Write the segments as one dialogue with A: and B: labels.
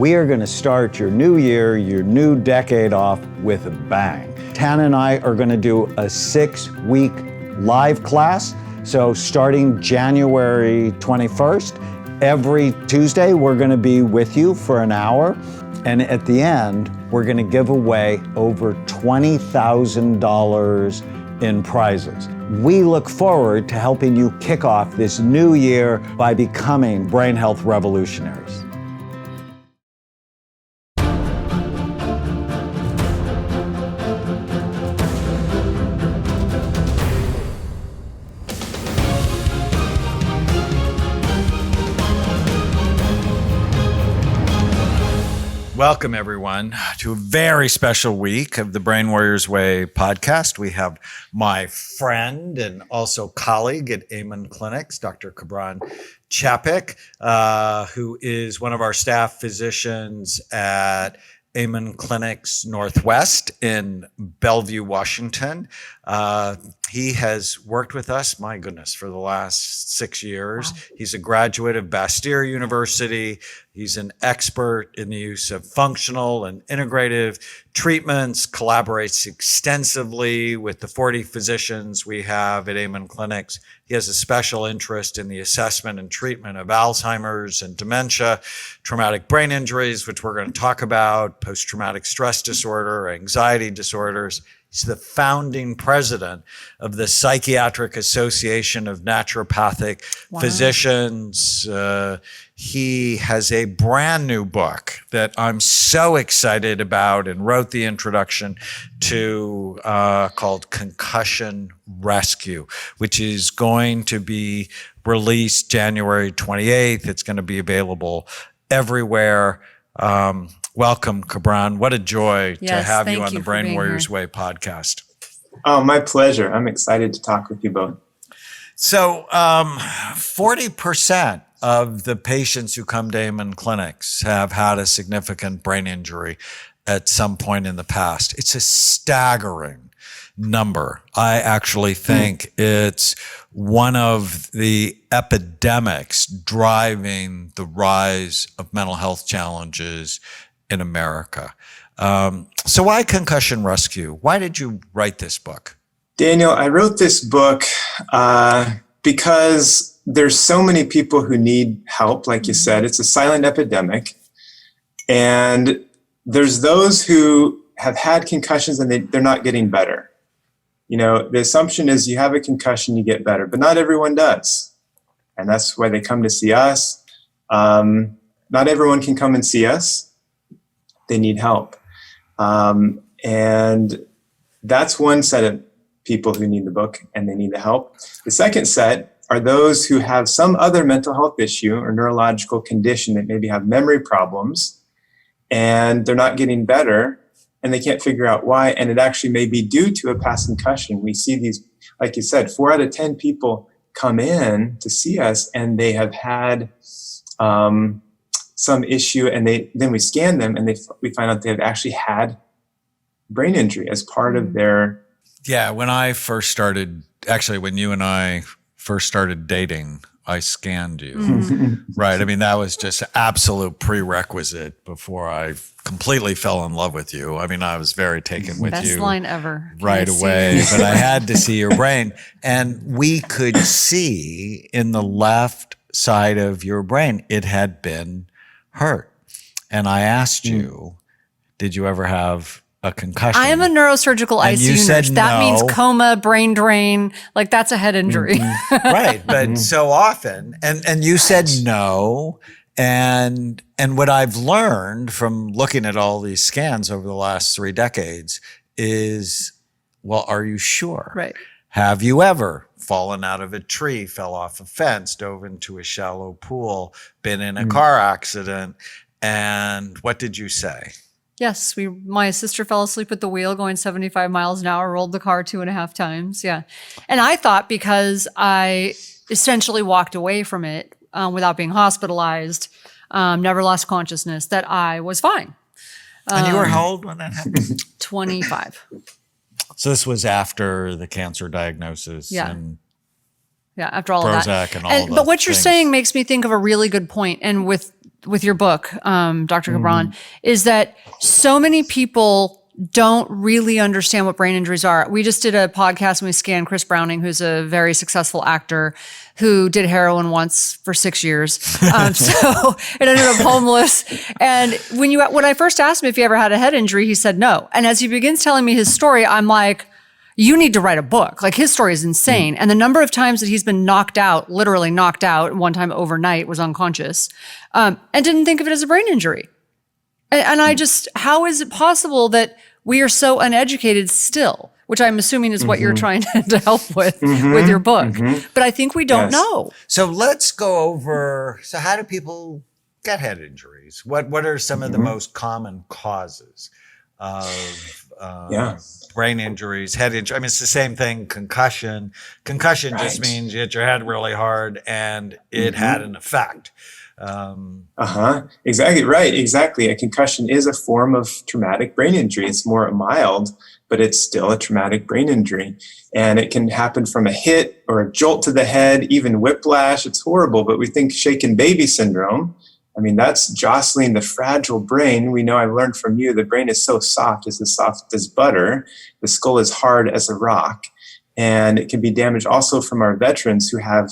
A: We are going to start your new year, your new decade off with a bang. Tana and I are going to do a 6-week live class. So starting January 21st, every Tuesday, we're going to be with you for an hour. And at the end, we're going to give away over $20,000 in prizes. We look forward to helping you kick off this new year by becoming brain health revolutionaries. Welcome, everyone, to a very special week of the Brain Warriors Way podcast. We have my friend and also colleague at Amen Clinics, Dr. Kabran Chapek, who is one of our staff physicians at Amen Clinics Northwest in Bellevue, Washington. He has worked with us, my goodness, for the last 6 years. Wow. He's a graduate of Bastyr University. He's an expert in the use of functional and integrative treatments, collaborates extensively with the 40 physicians we have at Amen Clinics. He has a special interest in the assessment and treatment of Alzheimer's and dementia, traumatic brain injuries, which we're going to talk about, post-traumatic stress disorder, anxiety disorders. He's the founding president of the Psychiatric Association of Naturopathic Physicians. He has a brand new book that I'm so excited about and wrote the introduction to called Concussion Rescue, which is going to be released January 28th. It's going to be available everywhere. Welcome, Kabran. What a joy to have you on the Brain Warriors Way podcast.
B: Oh, my pleasure. I'm excited to talk with you both.
A: So 40% of the patients who come to Amen Clinics have had a significant brain injury at some point in the past. It's a staggering number. I actually think it's one of the epidemics driving the rise of mental health challenges in America. So why Concussion Rescue? Why did you write this book?
B: Daniel, I wrote this book because there's so many people who need help. Like you said, it's a silent epidemic. And there's those who have had concussions and they're not getting better. You know, the assumption is you have a concussion, you get better, but not everyone does. And that's why they come to see us. Not everyone can come and see us. They need help. And that's one set of people who need the book and they need the help. The second set are those who have some other mental health issue or neurological condition that maybe have memory problems and they're not getting better and they can't figure out why. And it actually may be due to a past concussion. We see these, like you said, 4 out of 10 people come in to see us and they have had some issue, and then we scan them and we find out they've actually had brain injury as part of their.
A: Yeah, when I first started, actually when you and I first started dating, I scanned you, right? I mean, that was just absolute prerequisite before I completely fell in love with you. I mean, I was very taken with you.
C: Best line ever.
A: Right away, but I had to see your brain. And we could see in the left side of your brain, it had been hurt. And I asked you, did you ever have a concussion?
C: I am a neurosurgical ICU nurse. That means coma, brain drain, like that's a head injury.
A: Right, but so often, and you said no, and what I've learned from looking at all these scans over the last 3 decades is, well, are you sure?
C: Right.
A: Have you ever fallen out of a tree, fell off a fence, dove into a shallow pool, been in a car accident, and what did you say?
C: Yes, my sister fell asleep at the wheel going 75 miles an hour, rolled the car 2.5 times. Yeah. And I thought because I essentially walked away from it without being hospitalized, never lost consciousness, that I was fine.
A: And you were how old when that happened?
C: 25.
A: So this was after the cancer diagnosis.
C: Yeah.
A: And
C: yeah, after all
A: Prozac
C: of that.
A: And all
C: But what you're
A: things.
C: saying makes me think of a really good point. And with with your book, Dr. Kabran, is that so many people don't really understand what brain injuries are. We just did a podcast and we scanned Chris Browning, who's a very successful actor who did heroin once for 6 years. So it ended up homeless. And when I first asked him if he ever had a head injury, he said no. And as he begins telling me his story, I'm like, you need to write a book. Like, his story is insane. And the number of times that he's been knocked out, literally knocked out, one time overnight, was unconscious, and didn't think of it as a brain injury. And I just, how is it possible that we are so uneducated still, which I'm assuming is what you're trying to help with your book. But I think we don't know.
A: So let's go over, so how do people get head injuries? What are some of the most common causes of brain injuries, head injury? I mean, it's the same thing, concussion. Concussion just means you hit your head really hard and it had an effect.
B: Exactly right. Exactly. A concussion is a form of traumatic brain injury. It's more mild, but it's still a traumatic brain injury. And it can happen from a hit or a jolt to the head, even whiplash. It's horrible, but we think shaken baby syndrome. I mean, that's jostling the fragile brain. We know, I've learned from you, the brain is so soft, it's as soft as butter. The skull is hard as a rock. And it can be damaged also from our veterans who have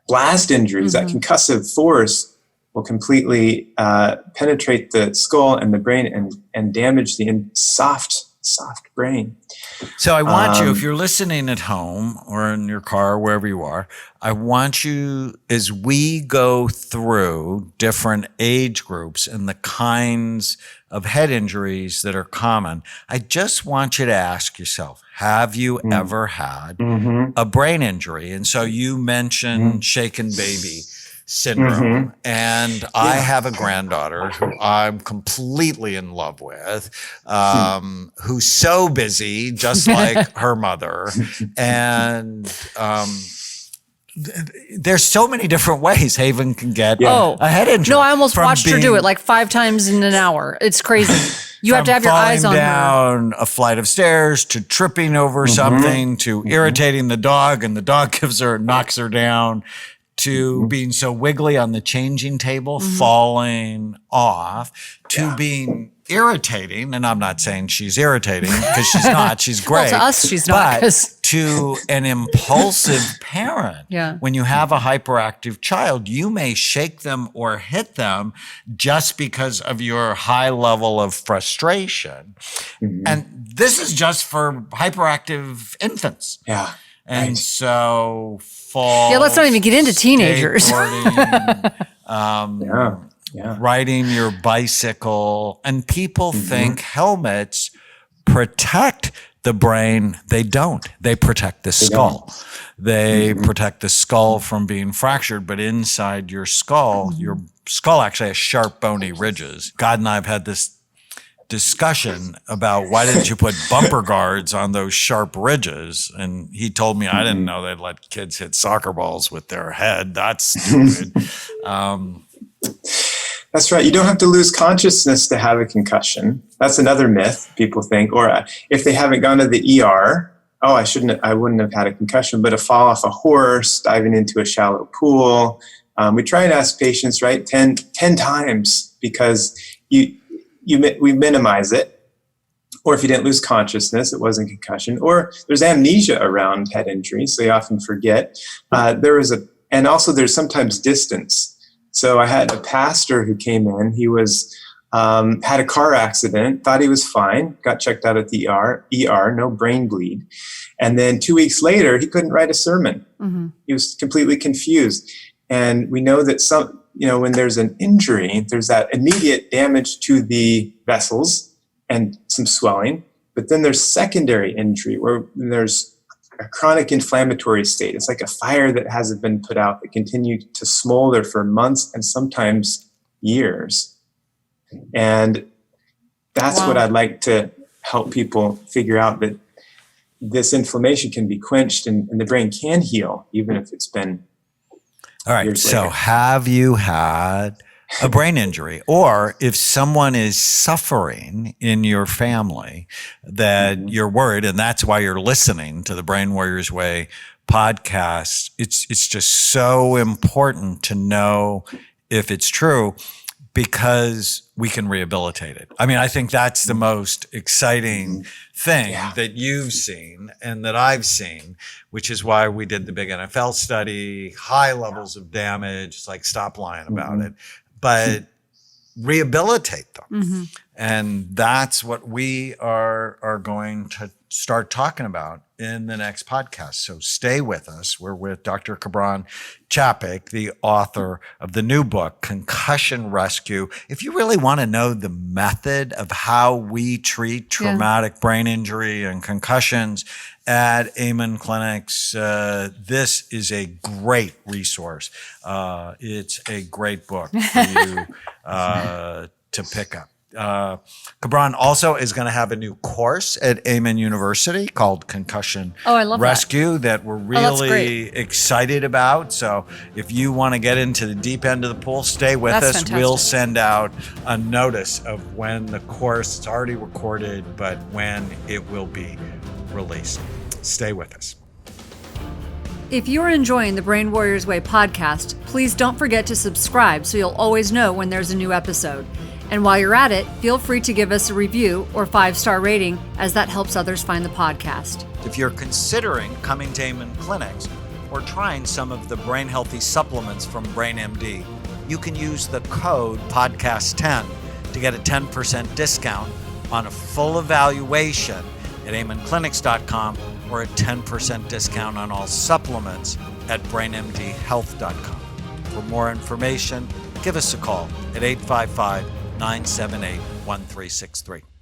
B: blast injuries. That concussive force will completely penetrate the skull and the brain and damage the soft brain.
A: So I want you, if you're listening at home or in your car, wherever you are, I want you, as we go through different age groups and the kinds of head injuries that are common, I just want you to ask yourself, have you ever had a brain injury? And so you mentioned shaken baby syndrome. And I have a granddaughter who I'm completely in love with, who's so busy, just like her mother. And there's so many different ways Haven can get a head injury.
C: No, I almost watched her do it like 5 times in an hour. It's crazy. You have to have your eyes on her.
A: Down a flight of stairs, to tripping over something, to irritating the dog, and the dog knocks her down, to being so wiggly on the changing table, falling off, to being irritating. And I'm not saying she's irritating, because she's not. She's great.
C: Well, to us, she's not.
A: But to an impulsive parent, when you have a hyperactive child, you may shake them or hit them just because of your high level of frustration. And this is just for hyperactive infants. And so falls,
C: let's not even get into teenagers.
A: Riding your bicycle. And people think helmets protect the brain. They don't. They protect the skull. They protect the skull from being fractured, but inside your skull actually has sharp, bony ridges. God and I have had this discussion about why didn't you put bumper guards on those sharp ridges? And he told me, I didn't know they'd let kids hit soccer balls with their head. That's stupid.
B: That's right. You don't have to lose consciousness to have a concussion. That's another myth people think. Or if they haven't gone to the ER, I wouldn't have had a concussion, but a fall off a horse, diving into a shallow pool. We try and ask patients, 10 times, because we minimize it. Or if you didn't lose consciousness, it wasn't concussion. Or there's amnesia around head injury, so you often forget. And also there's sometimes distance. So I had a pastor who came in. He was had a car accident, thought he was fine, got checked out at the ER, no brain bleed. And then 2 weeks later, he couldn't write a sermon. He was completely confused. And we know that when there's an injury, there's that immediate damage to the vessels and some swelling. But then there's secondary injury where there's a chronic inflammatory state. It's like a fire that hasn't been put out that continues to smolder for months and sometimes years. And that's what I'd like to help people figure out, that this inflammation can be quenched and the brain can heal, even if it's been
A: all right. So have you had a brain injury? Or if someone is suffering in your family that you're worried, and that's why you're listening to the Brain Warriors Way podcast, it's just so important to know if it's true, because we can rehabilitate it. I mean, I think that's the most exciting thing that you've seen and that I've seen, which is why we did the big NFL study, high levels of damage. It's like, stop lying about it, but rehabilitate them. And that's what we are going to start talking about in the next podcast. So stay with us. We're with Dr. Kabran Chapek, the author of the new book, Concussion Rescue. If you really want to know the method of how we treat traumatic brain injury and concussions at Amen Clinics, this is a great resource. It's a great book for you to pick up. Kabran also is going to have a new course at Amen University called Concussion Rescue that we're really excited about. So if you want to get into the deep end of the pool, stay with us.
C: Fantastic.
A: We'll send out a notice of when the course, it's already recorded, but when it will be released. Stay with us.
C: If you're enjoying the Brain Warriors Way podcast, please don't forget to subscribe so you'll always know when there's a new episode. And while you're at it, feel free to give us a review or 5-star rating, as that helps others find the podcast.
A: If you're considering coming to Amen Clinics or trying some of the brain healthy supplements from BrainMD, you can use the code podcast10 to get a 10% discount on a full evaluation at amenclinics.com or a 10% discount on all supplements at brainmdhealth.com. For more information, give us a call at 855-978-1363.